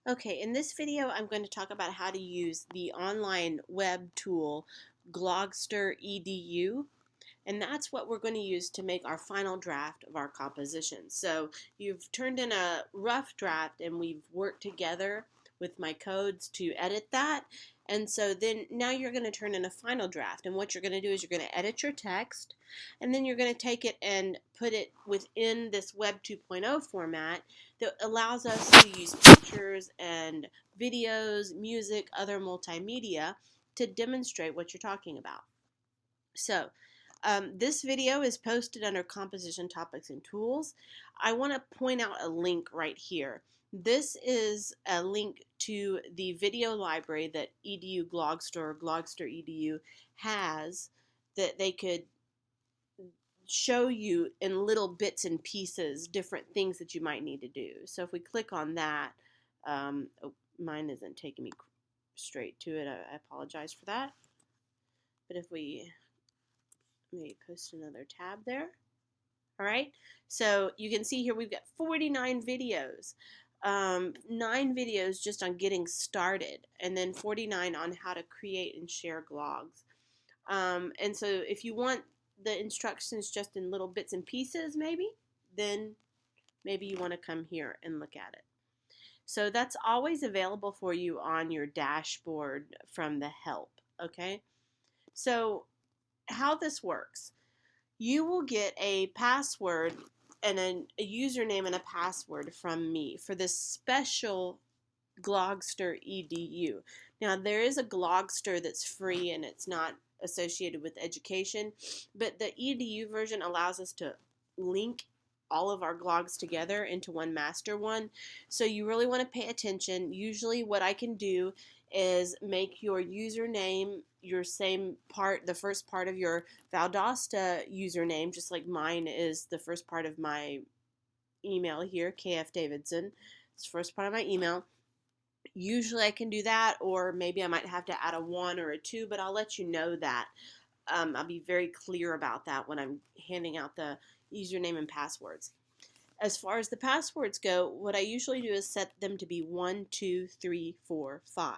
Okay, in this video, I'm going to talk about how to use the online web tool Glogster EDU, and that's what we're going to use to make our final draft of our composition. So you've turned in a rough draft, and we've worked together with my codes to edit that. And so then now you're going to turn in a final draft, and what you're going to do is you're going to edit your text, and then you're going to take it and put it within this Web 2.0 format that allows us to use pictures and videos, music, other multimedia to demonstrate what you're talking about. So this video is posted under Composition Topics and Tools. I want to point out a link right here. This is a link to the video library that EDU Glogster or Glogster EDU has that they could show you in little bits and pieces different things that you might need to do. So if we click on that, oh, mine isn't taking me straight to it. I apologize for that. But if we maybe post another tab there. All right, so you can see here we've got 49 videos. 9 videos just on getting started, and then 49 on how to create and share glogs. And so if you want the instructions just in little bits and pieces, then maybe you want to come here and look at it. So that's always available for you on your dashboard from the help, okay? So how this works, you will get a password and a username and a password from me for this special Glogster EDU. Now there is a Glogster that's free and it's not associated with education, but the EDU version allows us to link all of our glogs together into one master one. So you really want to pay attention. Usually what I can do is make your username your same part, the first part of your Valdosta username, just like mine is the first part of my email here, KF Davidson. It's the first part of my email. Usually I can do that, or maybe I might have to add a 1 or a 2, but I'll let you know that. I'll be very clear about that when I'm handing out the username and passwords. As far as the passwords go, what I usually do is set them to be 1, 2, 3, 4, 5.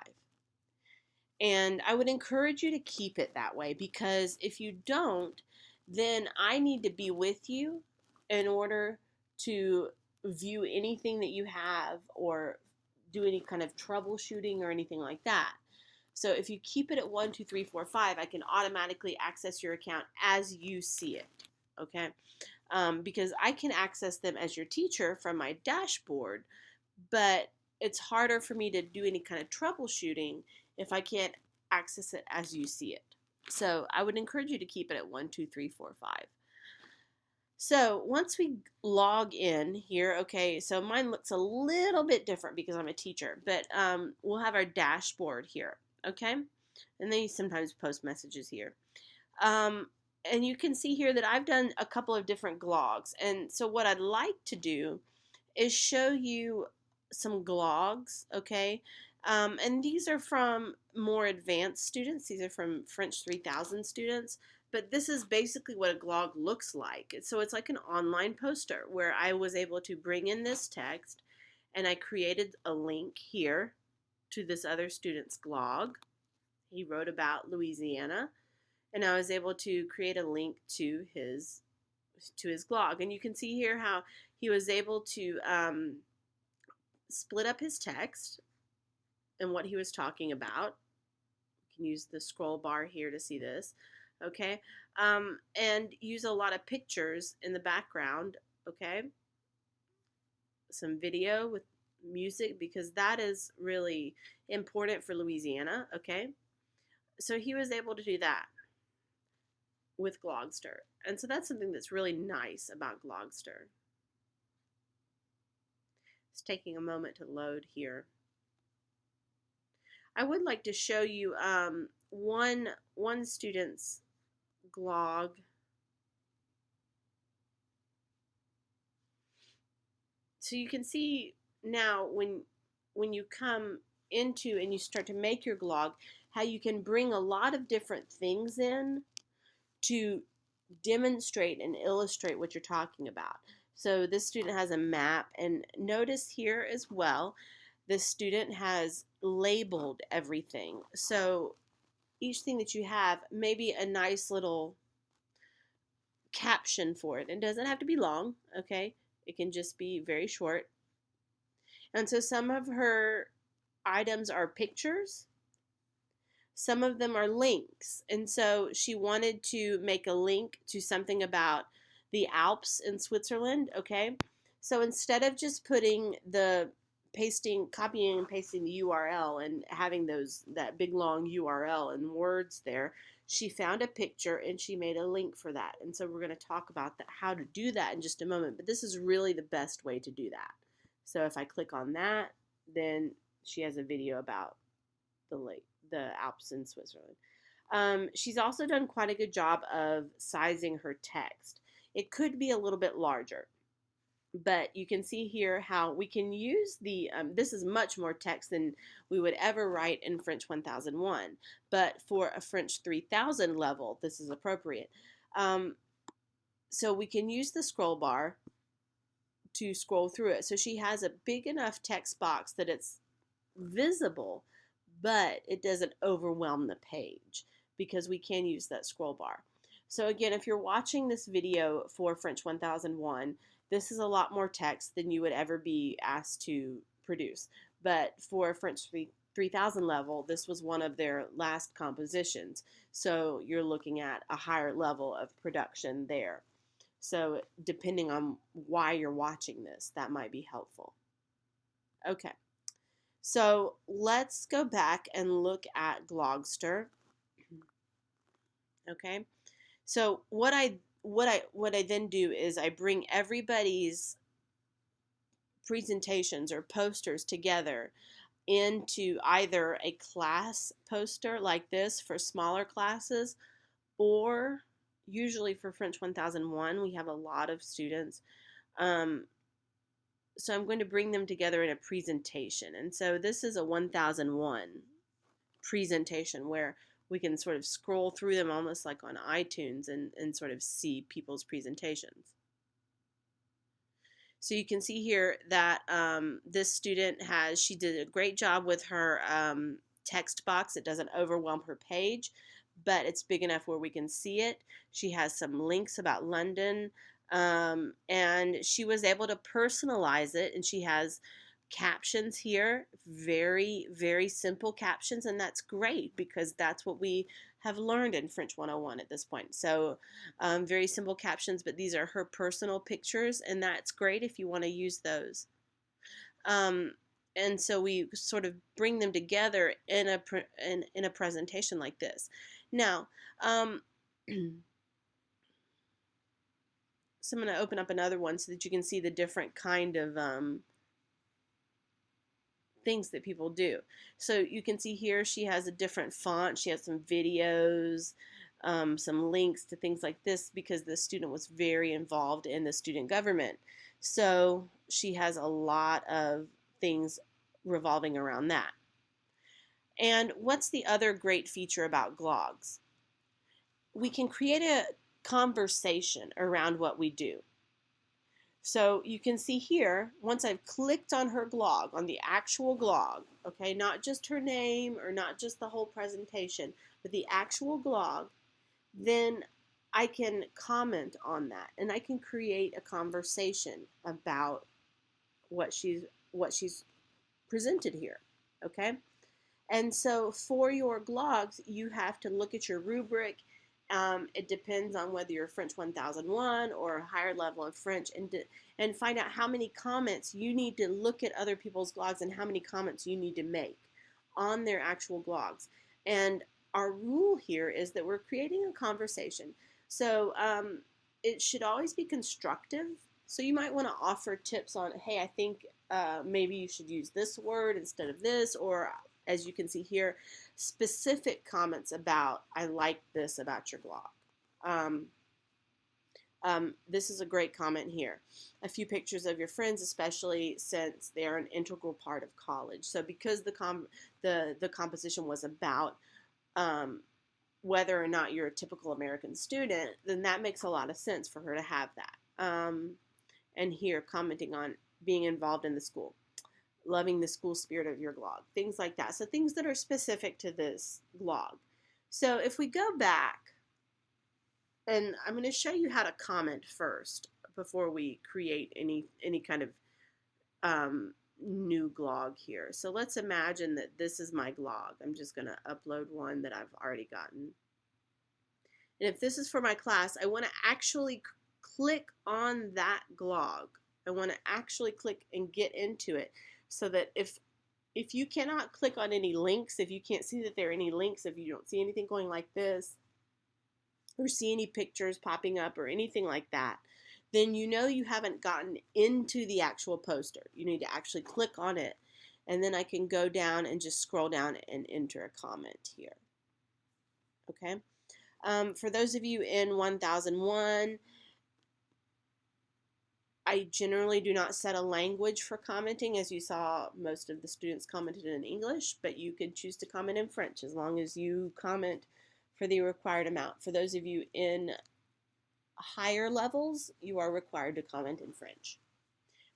And I would encourage you to keep it that way, because if you don't, then I need to be with you in order to view anything that you have or do any kind of troubleshooting or anything like that. So if you keep it at 1, 2, 3, 4, 5, I can automatically access your account as you see it, okay? Because I can access them as your teacher from my dashboard, but it's harder for me to do any kind of troubleshooting if I can't access it as you see it. So I would encourage you to keep it at 1, 2, 3, 4, 5. So once we log in here, okay, so mine looks a little bit different because I'm a teacher, but we'll have our dashboard here, okay? And they sometimes post messages here. And you can see here that I've done a couple of different glogs. And so what I'd like to do is show you some glogs, okay? And these are from more advanced students. These are from French 3000 students. But this is basically what a glog looks like. So it's like an online poster where I was able to bring in this text, and I created a link here to this other student's glog. He wrote about Louisiana, and I was able to create a link to his glog. And you can see here how he was able to split up his text and what he was talking about. You can use the scroll bar here to see this. Okay, and use a lot of pictures in the background, okay? Some video with music, because that is really important for Louisiana, okay? So he was able to do that with Glogster. And so that's something that's really nice about Glogster. It's taking a moment to load here. I would like to show you one student's glog. So you can see now when you come into and you start to make your glog, how you can bring a lot of different things in to demonstrate and illustrate what you're talking about. So this student has a map, and notice here as well the student has labeled everything. So each thing that you have, maybe a nice little caption for it. It doesn't have to be long, okay? It can just be very short. And so some of her items are pictures, some of them are links. And so she wanted to make a link to something about the Alps in Switzerland, okay? So instead of just putting the copying and pasting the URL and having that big long URL and words there, she found a picture and she made a link for that. And so we're going to talk about how to do that in just a moment, but this is really the best way to do that. So if I click on that, then she has a video about the Alps in Switzerland. She's also done quite a good job of sizing her text. It could be a little bit larger, but you can see here how we can use this is much more text than we would ever write in French 1001, but for a French 3000 level, this is appropriate. So we can use the scroll bar to scroll through it. So she has a big enough text box that it's visible, but it doesn't overwhelm the page because we can use that scroll bar. So again, if you're watching this video for French 1001, this is a lot more text than you would ever be asked to produce. But for French 3000 level, this was one of their last compositions. So you're looking at a higher level of production there. So depending on why you're watching this, that might be helpful. Okay. So let's go back and look at Glogster. Okay. So what I then do is I bring everybody's presentations or posters together into either a class poster like this for smaller classes, or usually for French 1001 we have a lot of students. So I'm going to bring them together in a presentation. And so this is a 1001 presentation where we can sort of scroll through them almost like on iTunes and sort of see people's presentations. So you can see here that this student she did a great job with her text box. It doesn't overwhelm her page, but it's big enough where we can see it. She has some links about London, and she was able to personalize it, and she has captions here, very, very simple captions, and that's great because that's what we have learned in French 101 at this point. So very simple captions, but these are her personal pictures, and that's great if you want to use those. And so we sort of bring them together in a presentation like this. Now, so I'm going to open up another one so that you can see the different kind of things that people do. So you can see here she has a different font. She has some videos, some links to things like this because the student was very involved in the student government. So she has a lot of things revolving around that. And what's the other great feature about Glogs? We can create a conversation around what we do. So you can see here, once I've clicked on her glog, on the actual glog, okay, not just her name or not just the whole presentation, but the actual glog, then I can comment on that and I can create a conversation about what she's presented here, okay? And so for your glogs, you have to look at your rubric. It depends on whether you're French 1001 or a higher level of French, and find out how many comments you need to look at other people's glogs and how many comments you need to make on their actual glogs. And our rule here is that we're creating a conversation. So it should always be constructive. So you might want to offer tips on, hey, I think maybe you should use this word instead of this, or as you can see here, specific comments about, I like this about your blog. This is a great comment here. A few pictures of your friends, especially since they are an integral part of college. So because the composition was about whether or not you're a typical American student, then that makes a lot of sense for her to have that. And here, commenting on being involved in the school. loving the school spirit of your blog, things like that. So things that are specific to this blog. So if we go back, and I'm going to show you how to comment first before we create any kind of new blog here. So let's imagine that this is my blog. I'm just going to upload one that I've already gotten. And if this is for my class, I want to actually click on that blog. I want to actually click and get into it, so that if you cannot click on any links, if you can't see that there are any links, if you don't see anything going like this, or see any pictures popping up or anything like that, then you know you haven't gotten into the actual poster. You need to actually click on it, and then I can go down and just scroll down and enter a comment here. Okay. For those of you in 1001, I generally do not set a language for commenting. As you saw, most of the students commented in English, but you could choose to comment in French as long as you comment for the required amount. For those of you in higher levels, you are required to comment in French.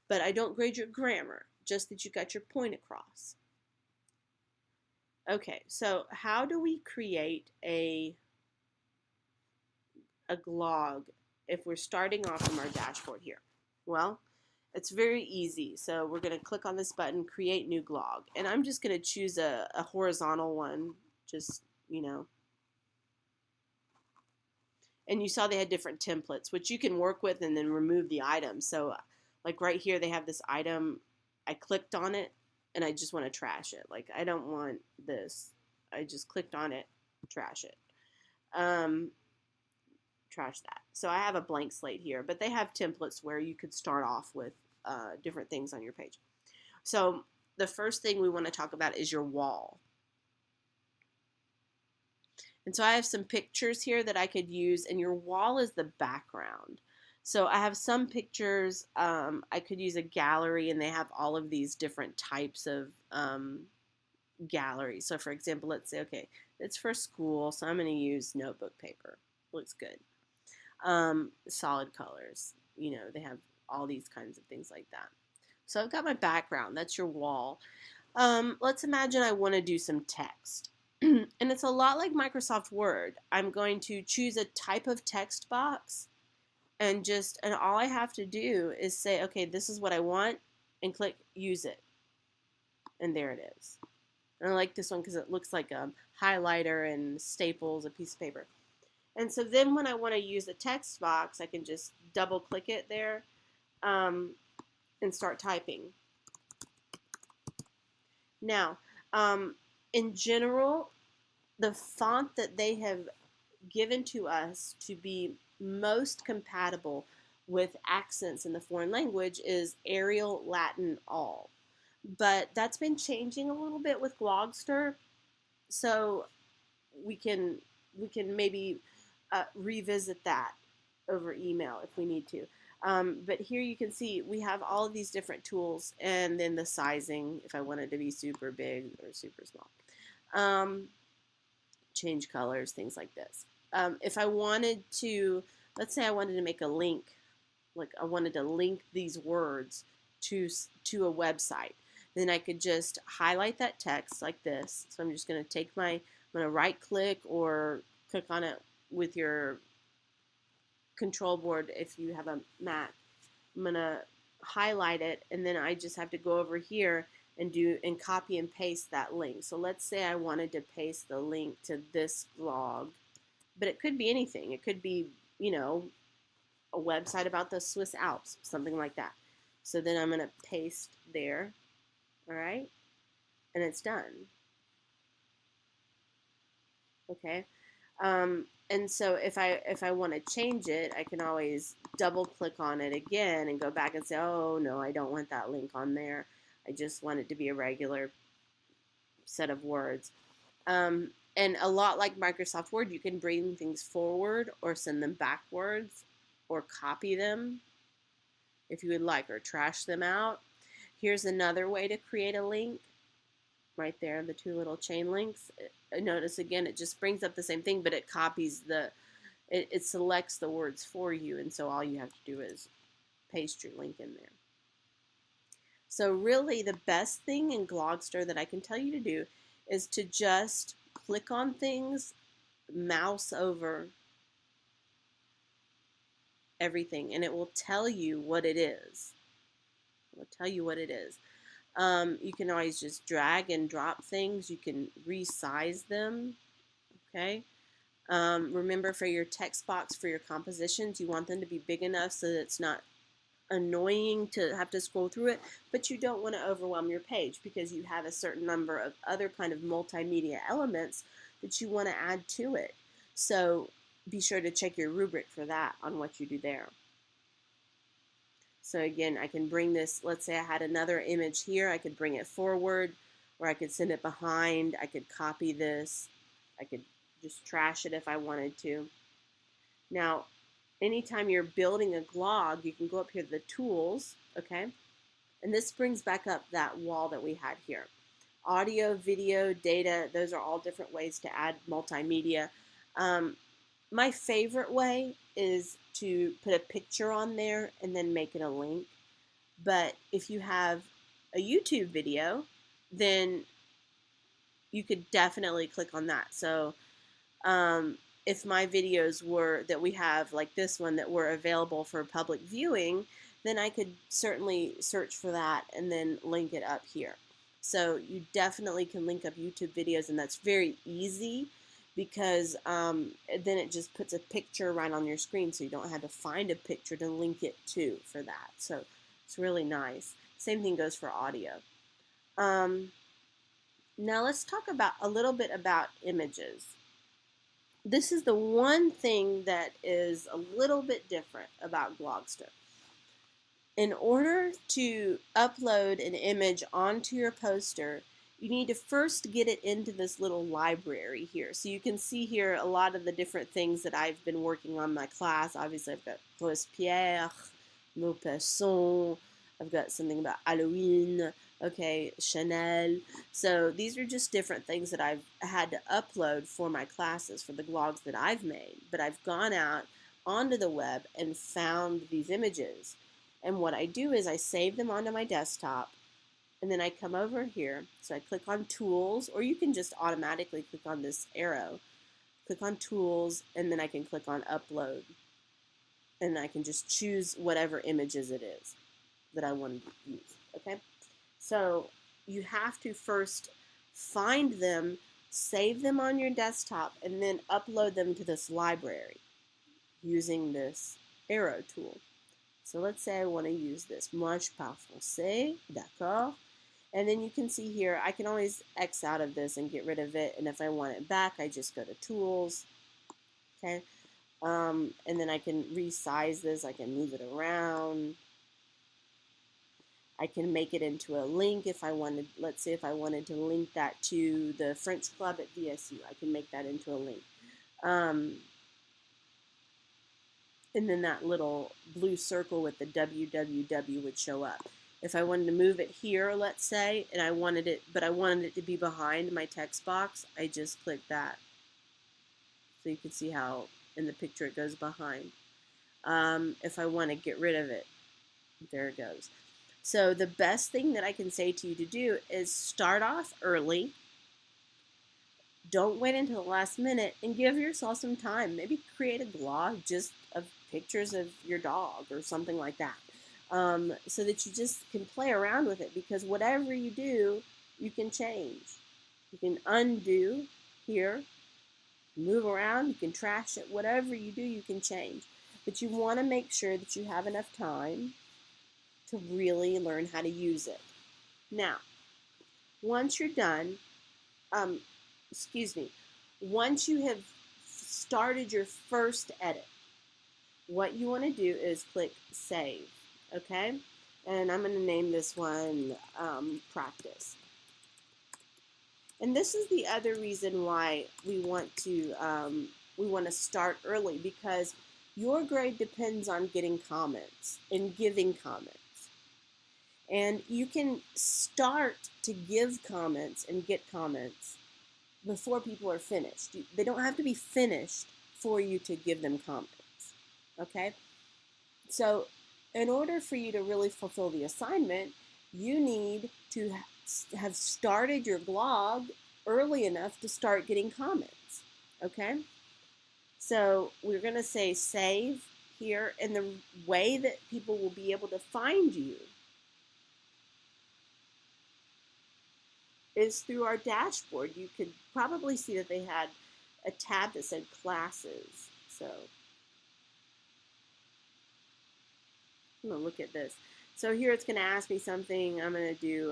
But I don't grade your grammar, just that you got your point across. Okay, so how do we create a blog if we're starting off from our dashboard here? Well, it's very easy. So we're going to click on this button, create new blog. And I'm just going to choose a horizontal one, just, you know. And you saw they had different templates, which you can work with and then remove the items. So like right here, they have this item. I clicked on it and I just want to trash it. Like, I don't want this. I just clicked on it, trash it. Trash that. So I have a blank slate here, but they have templates where you could start off with different things on your page. So the first thing we want to talk about is your wall. And so I have some pictures here that I could use, and your wall is the background. So I have some pictures. I could use a gallery, and they have all of these different types of galleries. So for example, let's say, okay, it's for school, so I'm going to use notebook paper. Looks good. Solid colors, you know, they have all these kinds of things like that. So I've got my background, that's your wall. Let's imagine I want to do some text. And it's a lot like Microsoft Word. I'm going to choose a type of text box, and all I have to do is say, okay, this is what I want, and click use it. And there it is. And I like this one because it looks like a highlighter and staples a piece of paper. And so then when I want to use a text box, I can just double click it there and start typing. Now, in general, the font that they have given to us to be most compatible with accents in the foreign language is Arial Latin All. But that's been changing a little bit with Glogster, so we can maybe revisit that over email if we need to. But here you can see we have all of these different tools, and then the sizing, if I want it to be super big or super small. Change colors, things like this. If I wanted to, let's say I wanted to make a link, like I wanted to link these words to a website, then I could just highlight that text like this. So I'm just going to I'm going to right click or click on it with your control board if you have a Mac. I'm going to highlight it, and then I just have to go over here and copy and paste that link. So let's say I wanted to paste the link to this blog, but it could be anything. It could be, you know, a website about the Swiss Alps, something like that. So then I'm going to paste there, all right, and it's done. Okay. And so if I want to change it, I can always double click on it again and go back and say, oh no, I don't want that link on there. I just want it to be a regular set of words. And a lot like Microsoft Word, you can bring things forward or send them backwards or copy them if you would like, or trash them out. Here's another way to create a link. Right there, the two little chain links. Notice again, it just brings up the same thing, but it copies it selects the words for you, and so all you have to do is paste your link in there. So really the best thing in Glogster that I can tell you to do is to just click on things, mouse over everything, and it will tell you what it is. It will tell you what it is. You can always just drag and drop things. You can resize them, okay? Remember, for your text box, for your compositions, you want them to be big enough so that it's not annoying to have to scroll through it, but you don't want to overwhelm your page because you have a certain number of other kind of multimedia elements that you want to add to it. So be sure to check your rubric for that on what you do there. So again, I can bring this, let's say I had another image here, I could bring it forward, or I could send it behind, I could copy this, I could just trash it if I wanted to. Now, anytime you're building a glog, you can go up here to the tools, okay? And this brings back up that wall that we had here. Audio, video, data, those are all different ways to add multimedia. My favorite way is to put a picture on there and then make it a link. But if you have a YouTube video, then you could definitely click on that. So if my videos were that we have, like this one, that were available for public viewing, then I could certainly search for that and then link it up here. So you definitely can link up YouTube videos, and that's very easy because then it just puts a picture right on your screen, so you don't have to find a picture to link it to for that. So it's really nice. Same thing goes for audio. Now let's talk about a little bit about images. This is the one thing that is a little bit different about Glogster. In order to upload an image onto your poster, you need to first get it into this little library here. So you can see here a lot of the different things that I've been working on in my class. Obviously, I've got Robespierre, Maupassant, I've got something about Halloween, okay, Chanel. So these are just different things that I've had to upload for my classes, for the blogs that I've made. But I've gone out onto the web and found these images. And what I do is I save them onto my desktop, and then I come over here. So I click on Tools, or you can just automatically click on this arrow. Click on Tools, and then I can click on Upload. And I can just choose whatever images it is that I want to use, okay? So you have to first find them, save them on your desktop, and then upload them to this library using this arrow tool. So let's say I want to use this. Moi, je parle français, d'accord. And then you can see here, I can always X out of this and get rid of it. And if I want it back, I just go to Tools, okay? And then I can resize this. I can move it around. I can make it into a link if I wanted. Let's say if I wanted to link that to the French club at VSU, I can make that into a link. And then that little blue circle with the www would show up. If I wanted to move it here, let's say, and I wanted it to be behind my text box, I just click that. So you can see how in the picture it goes behind. If I want to get rid of it, there it goes. So the best thing that I can say to you to do is start off early. Don't wait until the last minute, and give yourself some time. Maybe create a blog just of pictures of your dog or something like that, so that you just can play around with it, because whatever you do, you can change. You can undo here, move around, you can trash it. Whatever you do, you can change. But you want to make sure that you have enough time to really learn how to use it. Now, once you're done, once you have started your first edit, what you want to do is click Save, okay? And I'm going to name this one Practice. And this is the other reason why we want to start early, because your grade depends on getting comments and giving comments. And you can start to give comments and get comments before people are finished. They don't have to be finished for you to give them comments, okay? So in order for you to really fulfill the assignment, you need to have started your blog early enough to start getting comments. Okay? So we're going to say save here, and the way that people will be able to find you is through our dashboard. You could probably see that they had a tab that said classes. So I'm going to look at this. So here it's going to ask me something. I'm going to do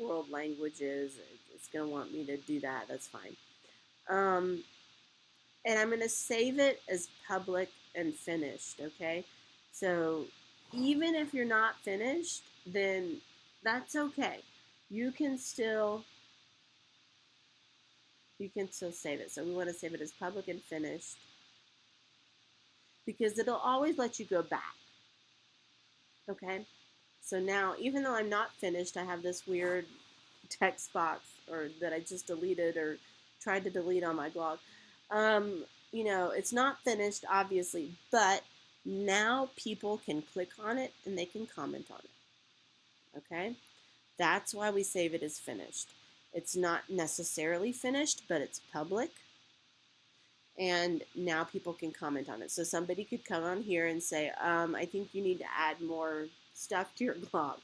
world languages. It's going to want me to do that. That's fine. And I'm going to save it as public and finished, okay? So even if you're not finished, then that's okay. You can still save it. So we want to save it as public and finished because it'll always let you go back, okay? So now, even though I'm not finished, I have this weird text box or that I just deleted or tried to delete on my blog. You know, it's not finished, obviously, but now people can click on it and they can comment on it. Okay? That's why we save it as finished. It's not necessarily finished, but it's public. And now people can comment on it. So somebody could come on here and say, I think you need to add more stuff to your blog,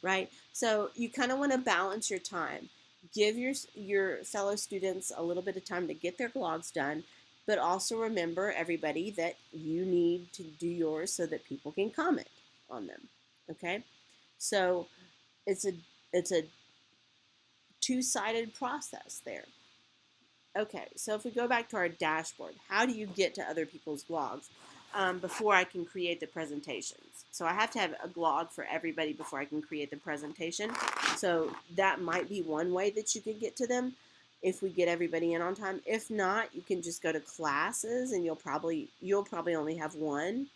right? So you kind of want to balance your time. Give your fellow students a little bit of time to get their blogs done, but also remember, everybody, that you need to do yours so that people can comment on them, okay? So it's a two-sided process there. Okay, so if we go back to our dashboard, how do you get to other people's blogs before I can create the presentations? So I have to have a blog for everybody before I can create the presentation. So that might be one way that you could get to them if we get everybody in on time. If not, you can just go to classes and you'll probably only have one.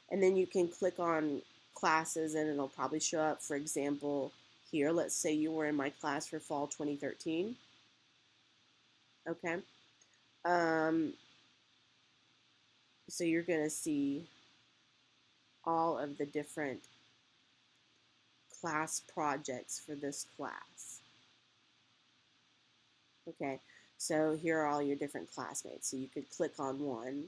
And then you can click on classes and it'll probably show up, for example, here. Let's say you were in my class for fall 2013. Okay. So you're going to see all of the different class projects for this class. Okay, so here are all your different classmates. So you could click on one